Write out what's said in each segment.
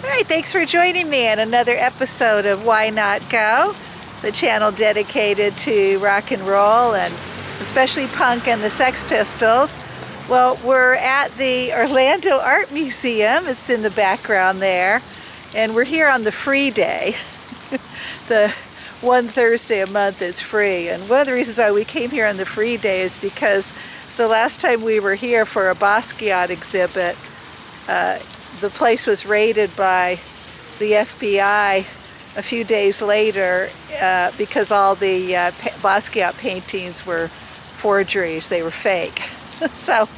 All right, thanks for joining me in another episode of Why Not Go, the channel dedicated to rock and roll and especially punk and the Sex Pistols. Well, we're at the Orlando Art Museum. It's in the background there. And we're here on the free day. The one Thursday a month is free. And one of the reasons why we came here on the free day is because the last time we were here for a Basquiat exhibit, the place was raided by the FBI a few days later because all the Basquiat paintings were forgeries. They were fake. So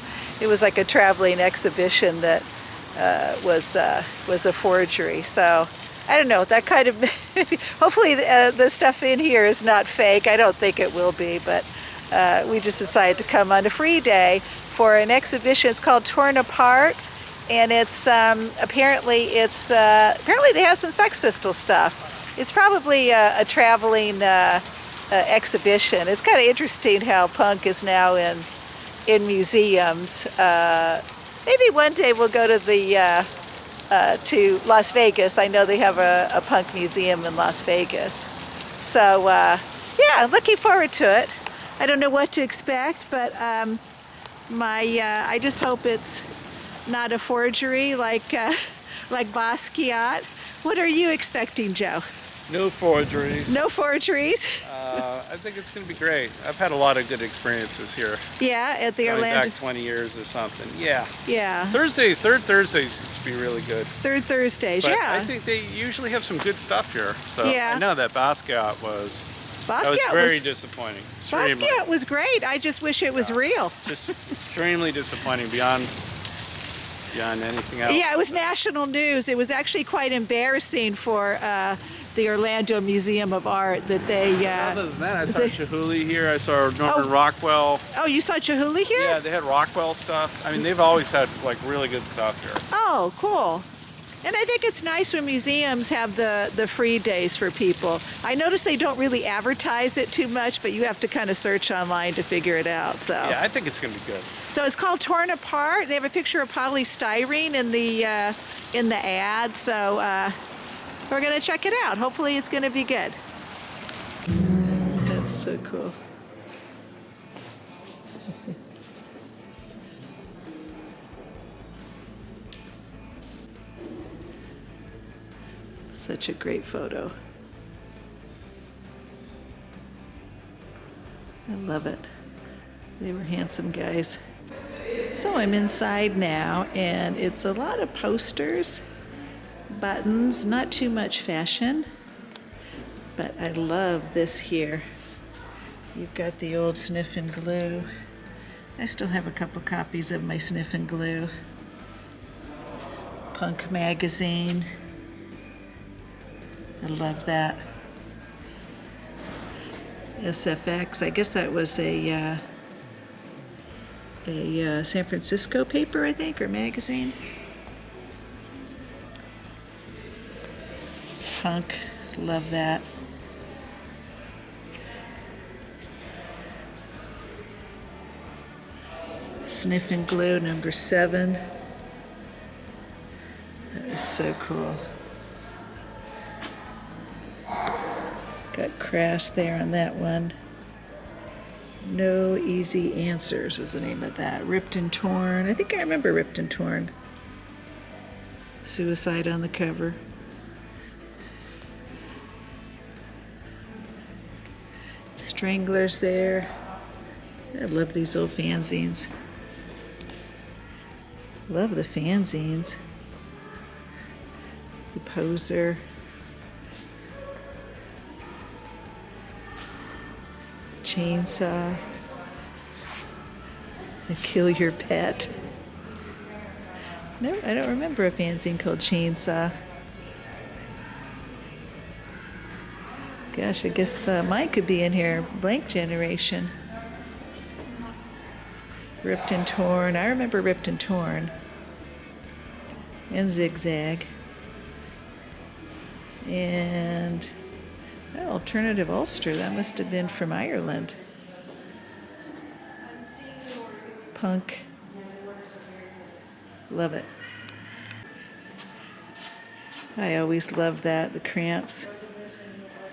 it was like a traveling exhibition that was a forgery. So I don't know, that kind of, hopefully the stuff in here is not fake. I don't think it will be, but we just decided to come on a free day for an exhibition. It's called Torn Apart. And it's apparently they have some Sex Pistols stuff. It's probably a traveling exhibition. It's kind of interesting how punk is now in museums. Maybe one day we'll go to Las Vegas. I know they have a punk museum in Las Vegas. So yeah, looking forward to it. I don't know what to expect, but I just hope it's not a forgery like Basquiat. What are you expecting, Joe? No forgeries. No forgeries? I think it's going to be great. I've had a lot of good experiences here. Yeah, at the Going Orlando. back 20 years or something. Yeah. Yeah. Third Thursdays used to be really good. Third Thursdays, But yeah. I think they usually have some good stuff here. So Yeah. I know that Basquiat was very disappointing. Extremely. Basquiat was great. I just wish it was real. Just extremely disappointing beyond anything else. Yeah, it was national news. It was actually quite embarrassing for the Orlando Museum of Art that they... Other than that, I saw Chihuly here. I saw Norman Rockwell. Oh, you saw Chihuly here? Yeah, they had Rockwell stuff. I mean, they've always had like really good stuff here. Oh, cool. And I think it's nice when museums have the free days for people. I noticed they don't really advertise it too much, but you have to kind of search online to figure it out. So yeah, I think it's going to be good. So it's called Torn Apart. They have a picture of polystyrene in the ad. So we're going to check it out. Hopefully it's going to be good. That's so cool. Such a great photo. I love it. They were handsome guys. So I'm inside now, and it's a lot of posters, buttons, not too much fashion, but I love this here. You've got the old Sniff and Glue. I still have a couple copies of my Sniff and Glue. Punk magazine. I love that. SFX, I guess that was a San Francisco paper, I think, or magazine. Punk, love that. Sniff and Glue, number 7. That is so cool. Got Crass there on that one. No Easy Answers was the name of that. Ripped and Torn. I think I remember Ripped and Torn. Suicide on the cover. Stranglers there. I love these old fanzines. Love the fanzines. The Poser. Chainsaw. The Kill Your Pet. No, I don't remember a fanzine called Chainsaw. Gosh, I guess mine could be in here. Blank Generation. Ripped and Torn. I remember Ripped and Torn. And Zigzag. And Alternative Ulster. That must have been from Ireland. Punk. Love it. I always love that, the Cramps.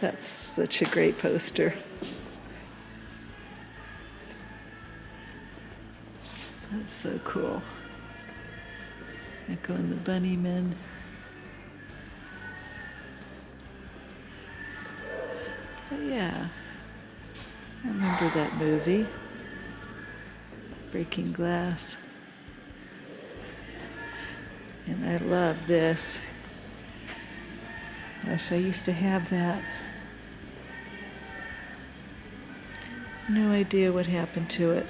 That's such a great poster. That's so cool. Echo and the Bunnymen. But yeah, I remember that movie, Breaking Glass. And I love this. Gosh, I used to have that. No idea what happened to it,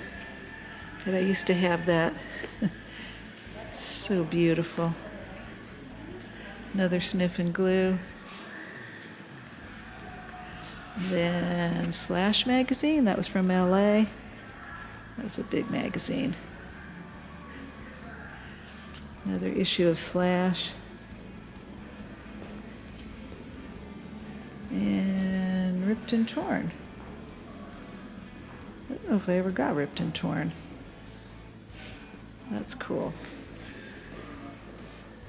but I used to have that. So beautiful. Another Sniff and Glue. Then Slash magazine, that was from LA. That was a big magazine. Another issue of Slash. And Ripped and Torn. I don't know if I ever got Ripped and Torn. That's cool.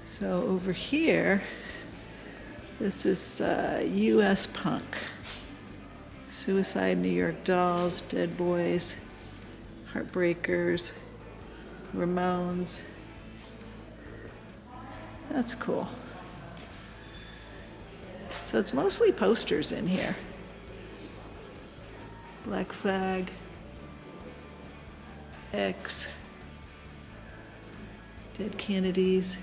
So over here, this is U.S. punk. Suicide, New York Dolls, Dead Boys, Heartbreakers, Ramones. That's cool. So it's mostly posters in here. Black Flag, X, Dead Kennedys,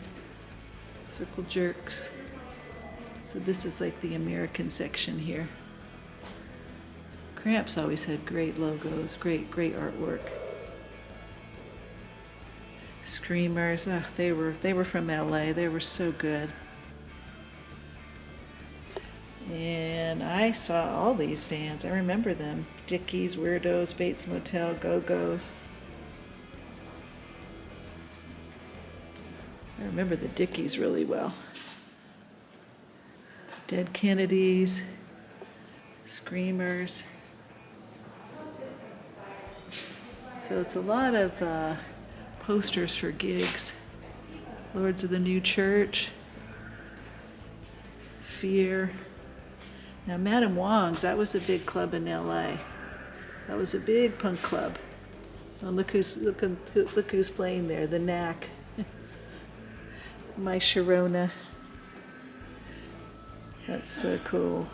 Circle Jerks. So this is like the American section here. Cramps always had great logos, great artwork. Screamers, they were from LA. They were so good. And I saw all these bands. I remember them. Dickies, Weirdos, Bates Motel, Go-Go's. I remember the Dickies really well. Dead Kennedys, Screamers. So it's a lot of posters for gigs. Lords of the New Church, Fear. Now Madame Wong's, that was a big club in LA. That was a big punk club. Oh, look who's playing there, the Knack. My Sharona. That's so cool.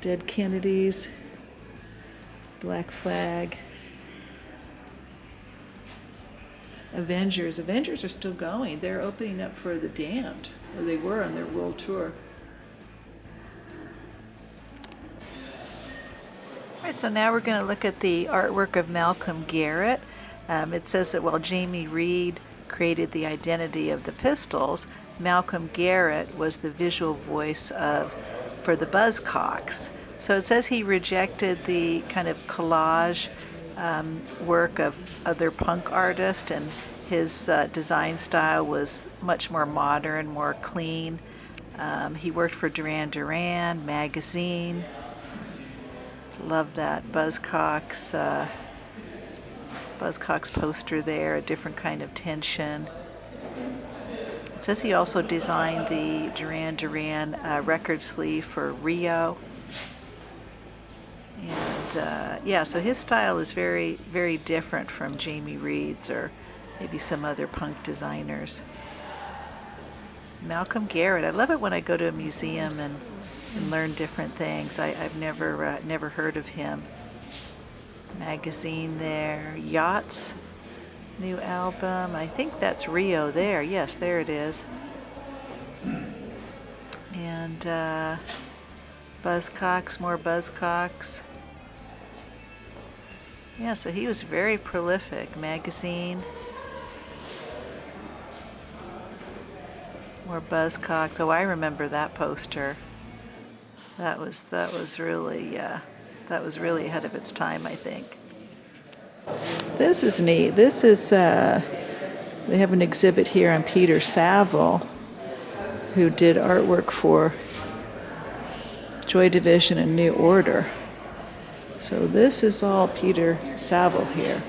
Dead Kennedys, Black Flag. Avengers are still going. They're opening up for the Damned, or they were on their world tour. All right, so now we're going to look at the artwork of Malcolm Garrett. It says that while Jamie Reed created the identity of the Pistols, Malcolm Garrett was the visual voice for the Buzzcocks. So it says he rejected the kind of collage work of other punk artists, and his design style was much more modern, more clean. He worked for Duran Duran magazine. Love that Buzzcocks poster there, a different kind of tension. It says he also designed the Duran Duran record sleeve for Rio. And yeah, so his style is very, very different from Jamie Reed's or maybe some other punk designers. Malcolm Garrett, I love it when I go to a museum and learn different things. I've never heard of him. Magazine there. Yachts, new album. I think that's Rio there. Yes, there it is. And Buzzcocks, more Buzzcocks. Yeah, so he was very prolific. Magazine. More Buzzcocks. Oh, I remember that poster. That was really ahead of its time, I think. This is neat. This is they have an exhibit here on Peter Savle, who did artwork for Joy Division and New Order. So this is all Peter Savle here.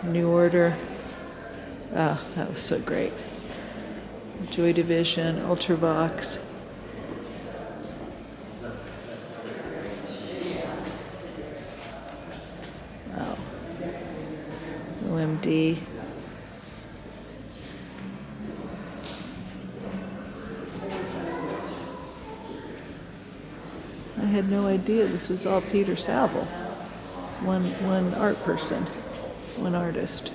New Order. Oh, that was so great. Joy Division, Ultravox. Wow. OMD. I had no idea this was all Peter Savle. One art person, one artist.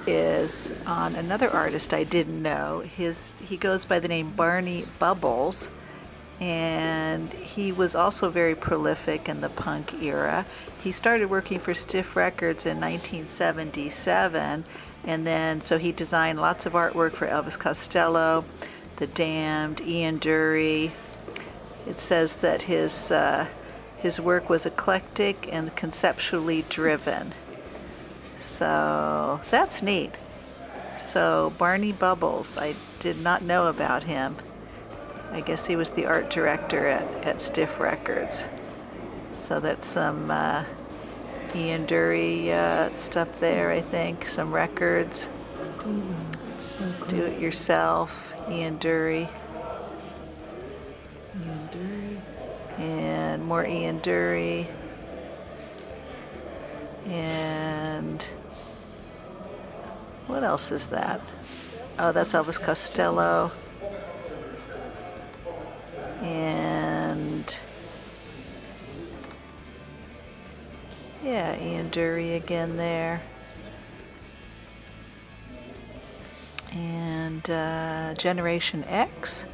Is on another artist I didn't know. He goes by the name Barney Bubbles, and he was also very prolific in the punk era. He started working for Stiff Records in 1977, and then so he designed lots of artwork for Elvis Costello, The Damned, Ian Dury. It says that his work was eclectic and conceptually driven. So that's neat. So Barney Bubbles, I did not know about him. I guess he was the art director at Stiff Records. So that's some Ian Dury stuff there, I think. Some records. So cool. Do it yourself, Ian Dury. Ian Dury. And more Ian Dury. And what else is that? Oh, that's Elvis Costello. And yeah, Ian Dury again there. And Generation X.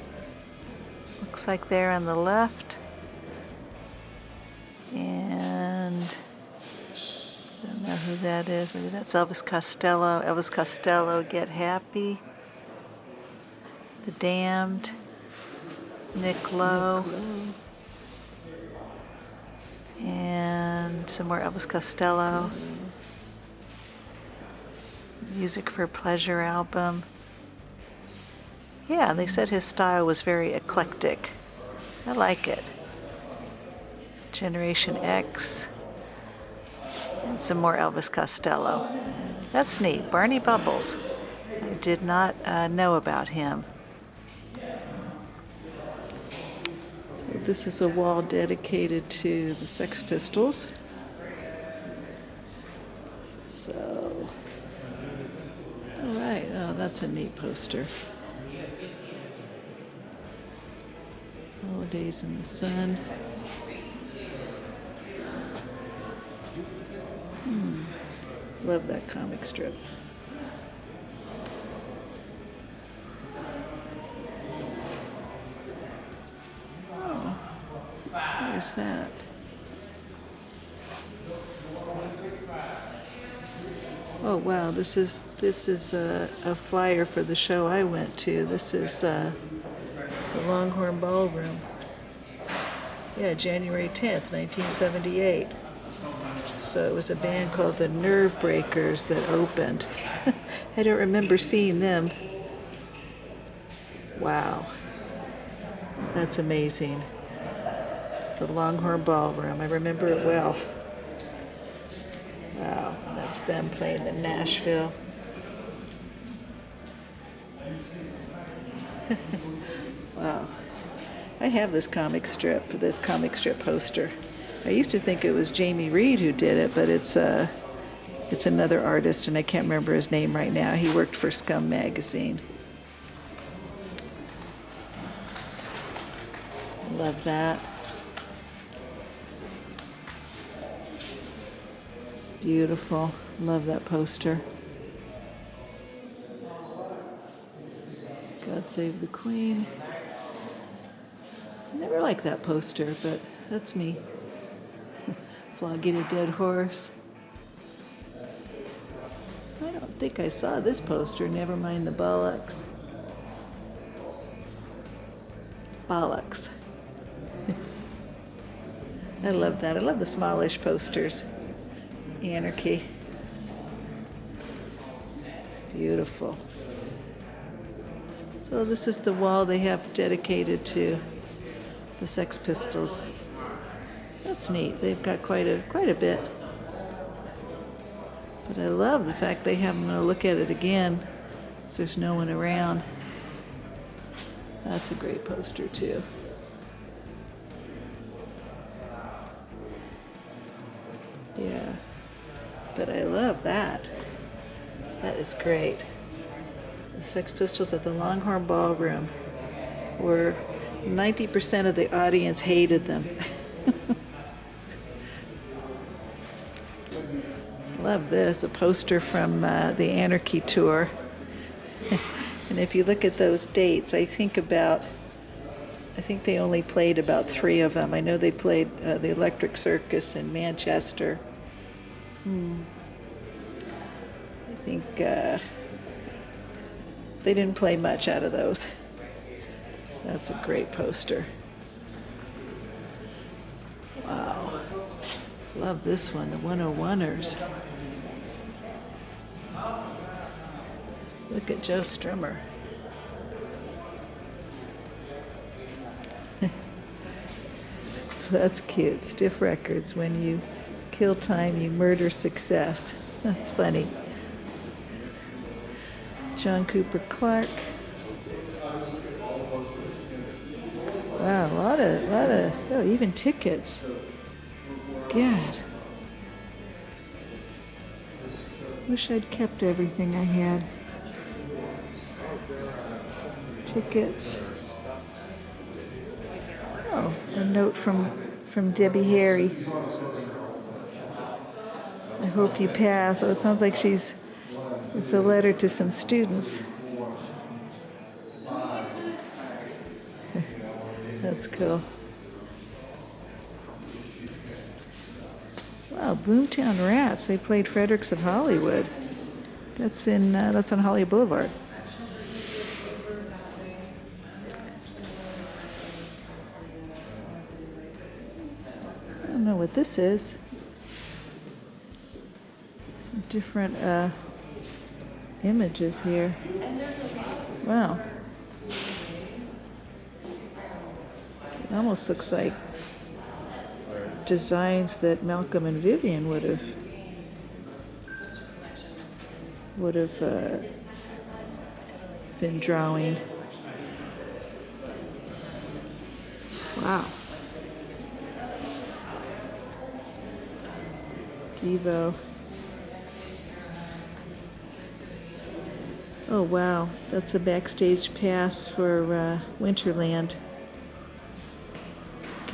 Looks like there on the left. And I don't know who that is. Maybe that's Elvis Costello. Elvis Costello, Get Happy. The Damned. Nick Lowe. And some more Elvis Costello. Music for Pleasure album. Yeah, they said his style was very eclectic. I like it. Generation X. And some more Elvis Costello. That's neat. Barney Bubbles. I did not know about him. So this is a wall dedicated to the Sex Pistols. So, all right. Oh, that's a neat poster. Holidays in the Sun. Love that comic strip. Oh, where's that? Oh wow, this is a flyer for the show I went to. This is the Longhorn Ballroom. Yeah, January 10th, 1978. So it was a band called the Nerve Breakers that opened. I don't remember seeing them. Wow. That's amazing. The Longhorn Ballroom. I remember it well. Wow. That's them playing in Nashville. Wow. I have this comic strip poster. I used to think it was Jamie Reed who did it, but it's another artist, and I can't remember his name right now. He worked for Scum magazine. Love that. Beautiful. Love that poster. God Save the Queen. I never liked that poster, but that's me. Flogging a Dead Horse. I don't think I saw this poster, never mind the bollocks. Bollocks. I love that. I love the smallish posters. Anarchy. Beautiful. So this is the wall they have dedicated to the Sex Pistols. That's neat. They've got quite a bit. But I love the fact they have them to look at it again So there's no one around. That's a great poster too. Yeah, but I love that. That is great. The Sex Pistols at the Longhorn Ballroom, where 90% of the audience hated them. Love this, a poster from the Anarchy Tour. And if you look at those dates, I think they only played about 3 of them. I know they played the Electric Circus in Manchester. I think they didn't play much out of those. That's a great poster. Wow. Love this one, the 101ers. Look at Joe Strummer. That's cute. Stiff Records. When you kill time, you murder success. That's funny. John Cooper Clarke. Wow, a lot of, oh, even tickets. God. Wish I'd kept everything I had. Tickets. Oh, a note from Debbie Harry. I hope you pass. Oh, it sounds like it's a letter to some students. That's cool. Wow, Boomtown Rats. They played Fredericks of Hollywood. That's on Hollywood Boulevard. I don't know what this is. Some different images here. Wow. It almost looks like designs that Malcolm and Vivian would have been drawing. Wow. Devo. Oh wow, that's a backstage pass for Winterland.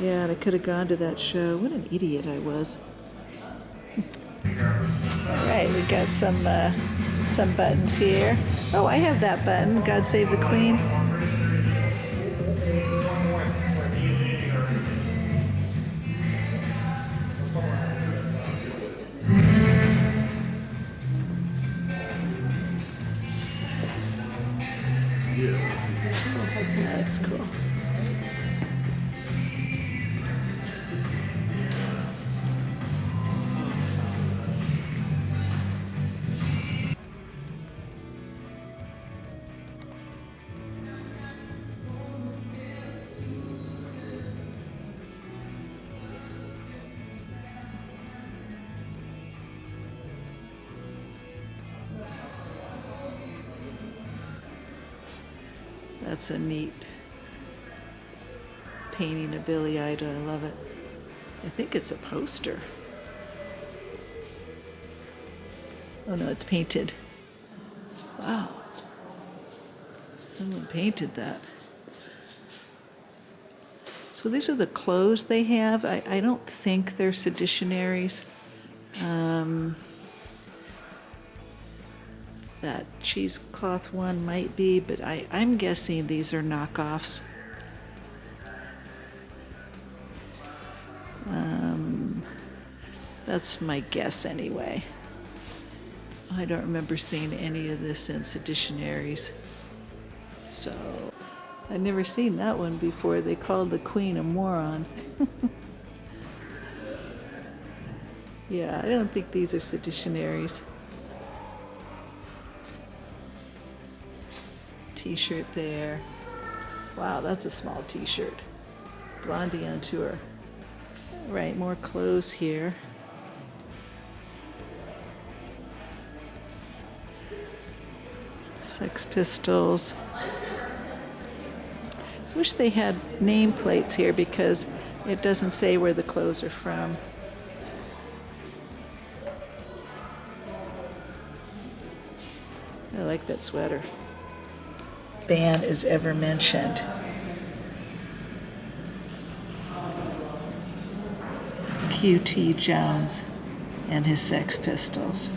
God, I could have gone to that show. What an idiot I was. All right, we got some buttons here. Oh, I have that button. God Save the Queen. That's cool. That's a neat painting of Billy Idol. I love it. I think it's a poster. Oh no, it's painted. Wow. Someone painted that. So these are the clothes they have. I don't think they're seditionaries. That cheesecloth one might be, but I'm guessing these are knockoffs. That's my guess anyway. I don't remember seeing any of this in seditionaries. So, I'd never seen that one before. They called the Queen a moron. Yeah, I don't think these are seditionaries. T-shirt there. Wow, that's a small t-shirt. Blondie on tour. All right, more clothes here. Sex Pistols. Wish they had nameplates here because it doesn't say where the clothes are from. I like that sweater. Band is ever mentioned. Q.T. Jones and his Sex Pistols.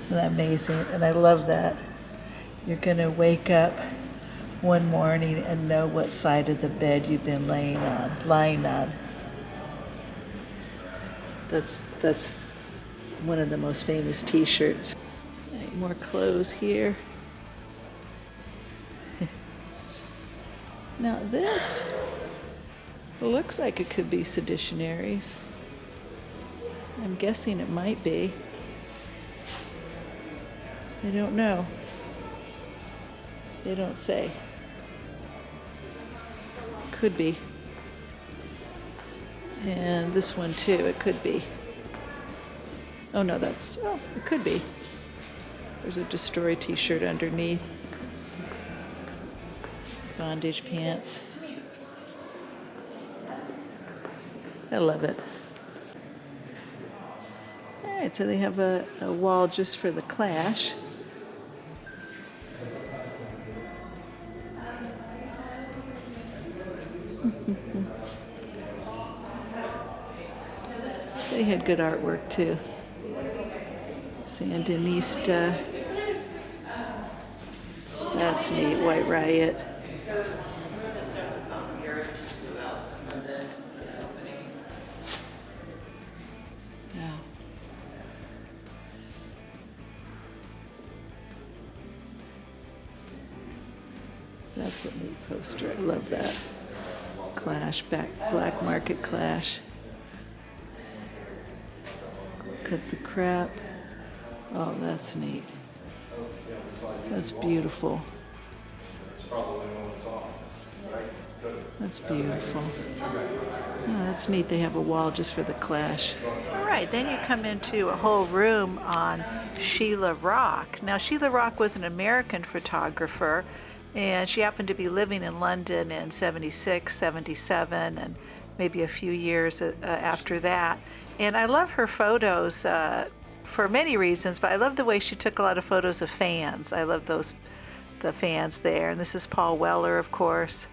Isn't that amazing? And I love that. You're going to wake up one morning and know what side of the bed you've been lying on. That's one of the most famous t-shirts. Right, more clothes here. Now this looks like it could be seditionaries. I'm guessing it might be. I don't know. They don't say. Could be. And this one too, it could be. Oh no, it could be. There's a Destroy t-shirt underneath. Bondage pants. I love it. All right, so they have a wall just for the Clash. They had good artwork too. Sandinista. That's neat. White Riot. Yeah. That's a neat poster. I love that. Clash, black market Clash. Cut the Crap. Oh, that's neat. That's beautiful. That's beautiful. Oh, that's neat. They have a wall just for the Clash. All right, then you come into a whole room on Sheila Rock. Now, Sheila Rock was an American photographer, and she happened to be living in London in 76, 77, and maybe a few years after that. And I love her photos for many reasons, but I love the way she took a lot of photos of fans. I love the fans there. And this is Paul Weller, of course.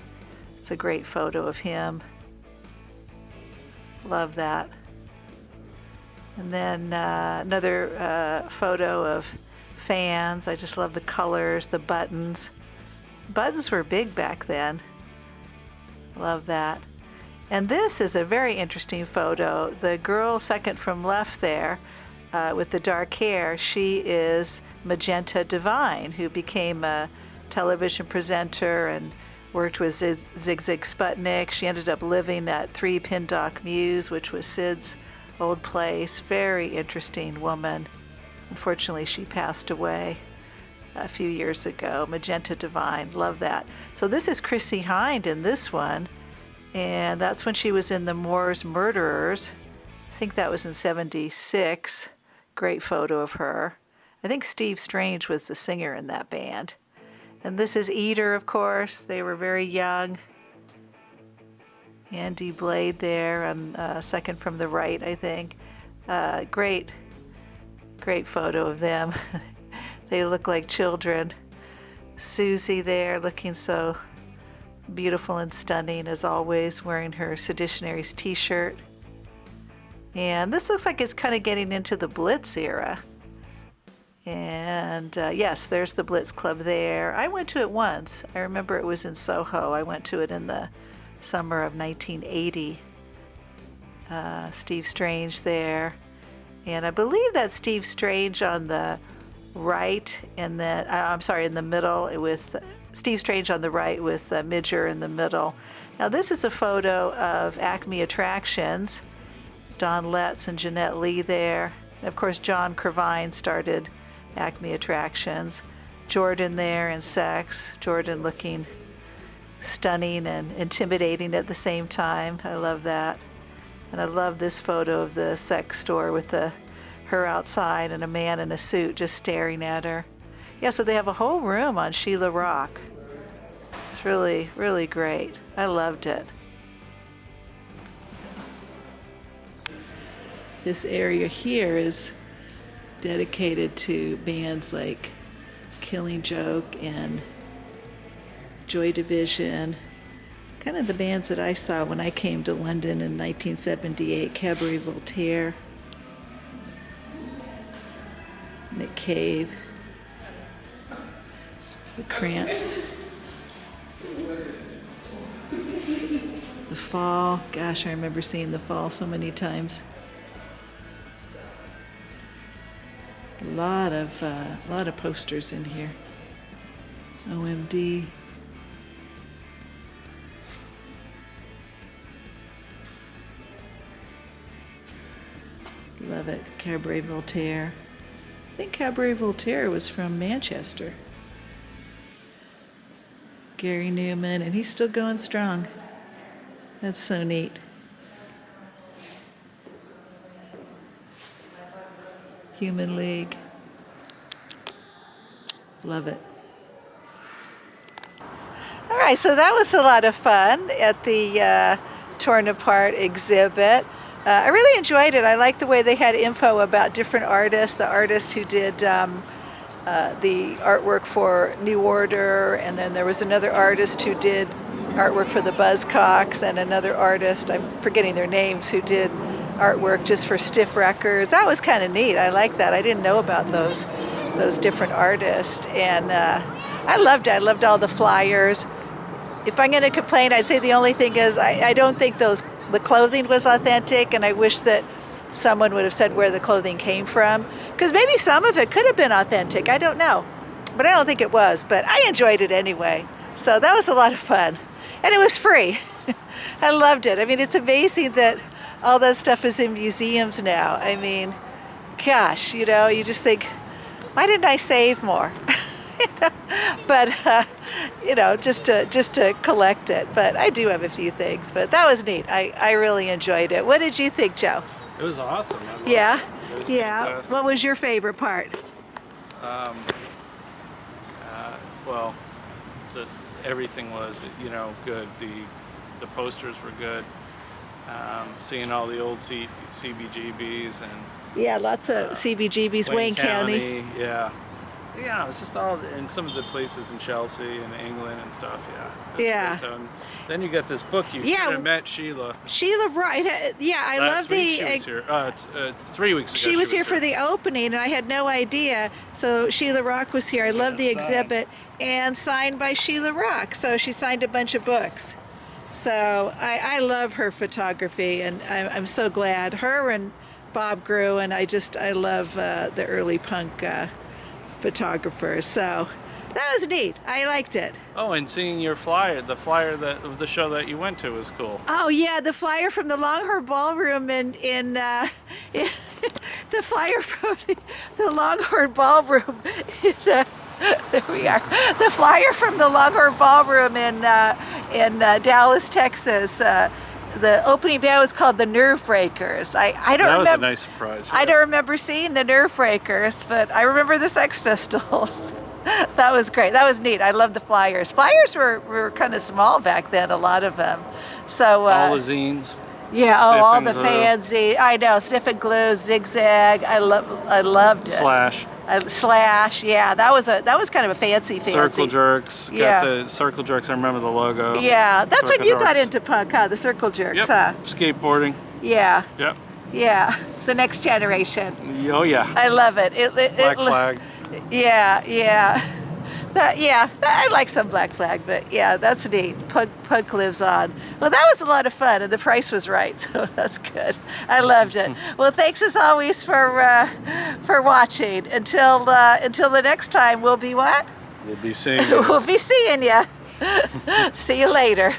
It's a great photo of him. Love that. And then another photo of fans. I just love the colors, the buttons. Buttons were big back then. Love that. And this is a very interesting photo. The girl second from left there with the dark hair, she is Magenta Divine, who became a television presenter and worked with Zig Zig Sputnik. She ended up living at 3 Pindock Mews, which was Sid's old place. Very interesting woman. Unfortunately, she passed away a few years ago. Magenta Divine, love that. So this is Chrissie Hynde in this one. And that's when she was in the Moors Murderers. I think that was in 76. Great photo of her. I think Steve Strange was the singer in that band. And this is Eater, of course. They were very young. Andy Blade there, and second from the right, I think. Great photo of them. They look like children. Susie there, looking so beautiful and stunning as always, wearing her Seditionaries t-shirt. And this looks like it's kind of getting into the Blitz era. And yes, there's the Blitz Club there. I went to it once. I remember it was in Soho. I went to it in the summer of 1980. Steve Strange there. And I believe that's Steve Strange on the right, and then, in the middle with Steve Strange on the right with Midger in the middle. Now this is a photo of Acme Attractions. Don Letts and Jeanette Lee there. And of course, John Krivine started Acme Attractions. Jordan there in Sex. Jordan looking stunning and intimidating at the same time. I love that. And I love this photo of the sex store with her outside and a man in a suit just staring at her. Yeah, so they have a whole room on Sheila Rock. It's really, really great. I loved it. This area here is dedicated to bands like Killing Joke and Joy Division. Kind of the bands that I saw when I came to London in 1978. Cabaret Voltaire, Nick Cave, the Cramps, the Fall. Gosh, I remember seeing the Fall so many times. A lot of posters in here. OMD. Love it. Cabaret Voltaire. I think Cabaret Voltaire was from Manchester. Gary Newman, and he's still going strong. That's so neat. Human League. Love it. All right, so that was a lot of fun at the Torn Apart exhibit. I really enjoyed it. I liked the way they had info about different artists, the artist who did the artwork for New Order, and then there was another artist who did artwork for the Buzzcocks, and another artist, I'm forgetting their names, who did artwork just for Stiff Records. That was kind of neat. I like that. I didn't know about those different artists, and I loved it. I loved all the flyers. If I'm going to complain, I'd say the only thing is I don't think the clothing was authentic, and I wish that someone would have said where the clothing came from, because maybe some of it could have been authentic. I don't know, but I don't think it was. But I enjoyed it anyway, so that was a lot of fun, and it was free. I loved it. I mean, it's amazing that all that stuff is in museums now. I mean, gosh, you know, you just think, why didn't I save more? But you know, just to collect it. But I do have a few things. But that was neat. I really enjoyed it. What did you think, Joe? It was awesome. Yeah, it was yeah. fantastic. What was your favorite part? Well, everything was, you know, good. The posters were good. Seeing all the old CBGBs and Yeah, lots of CBGBs, Wayne County. Yeah. Yeah, it's just all in some of the places in Chelsea and England and stuff. Yeah. Yeah. Great, then you got this book. You should have met Sheila. Sheila Rock. Yeah, I love the. She was here. 3 weeks ago. She was here for the opening, and I had no idea. So Sheila Rock was here. I love the exhibit, and signed by Sheila Rock. So she signed a bunch of books. So I love her photography, and I'm so glad. Her and Bob Grew, and I love the early punk photographers. So that was neat. I liked it. Oh, and seeing your flyer, the flyer of the show that you went to was cool. Oh yeah, the flyer from the Longhorn Ballroom in the flyer from the Longhorn Ballroom in, there we are. The flyer from the Longhorn Ballroom in Dallas, Texas. The opening band was called the Nerve Breakers. I don't remember. That was a nice surprise. I don't remember seeing the Nerve Breakers, but I remember the Sex Pistols. That was great. That was neat. I love the flyers. Flyers were kind of small back then, a lot of them. So all the zines. Yeah, all the fanzines. I know, Sniff and Glue, Zigzag. I loved it. Slash. Yeah, that was kind of a fancy. Circle Jerks. Yeah. Got the Circle Jerks. I remember the logo. Yeah, that's Circle when you Jerks. got into punk, huh? The Circle Jerks, Yep. huh? Skateboarding. Yeah. Yep. Yeah. The next generation. Oh yeah. I love it. Black Flag. Yeah. I like some Black Flag, but yeah, that's neat. Punk lives on. Well, that was a lot of fun, and the price was right, so that's good. I loved it. Well, thanks as always for watching. Until the next time, we'll be what? We'll be seeing you. We'll be seeing you. See you later.